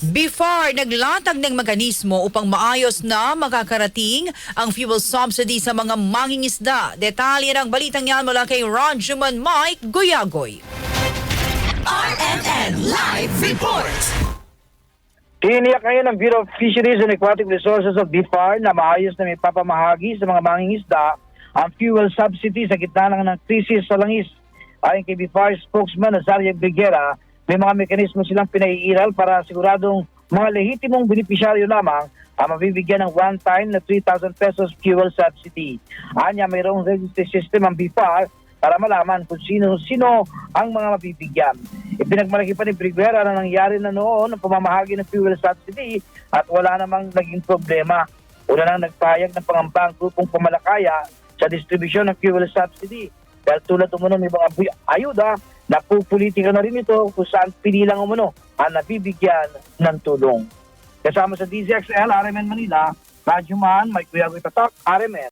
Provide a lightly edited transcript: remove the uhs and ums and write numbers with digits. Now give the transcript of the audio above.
BIFAR naglatag ng mekanismo upang maayos na makakarating ang fuel subsidy sa mga mangingisda. Detalye ng balitang yan mula kay Rajuman Mike Goyagoy. RMN Live Report. Tiniyak ngayon ng Bureau of Fisheries and Aquatic Resources of BIFAR na maayos na may papamahagi sa mga mangingisda ang fuel subsidy sa gitna ng krisis sa langis. Ayon kay BIFAR spokesman Nazaria Briguera, may mga mekanismo silang pinaiiral para siguradong mga lehitimong benepisyaryo lamang ang mabibigyan ng one-time na 3,000 pesos fuel subsidy. Anya, mayroong registry system ang BIFAR para malaman kung sino ang mga mabibigyan. Ipinagmalaki pa ni Briguera na nangyari na noon ang pamamahagi ng fuel subsidy at wala namang naging problema. Una nang nagpahayag ng pangamba ang grupong pamalakaya sa distribusyon ng fuel subsidy. Dahil tulad umano may mga ayuda, napupolitika na rin ito kung saan pinilang umano ang nabibigyan ng tulong. Kasama sa DZXL, RMN Manila, Rajuman, Mike Goyagoy Tatak, RMN.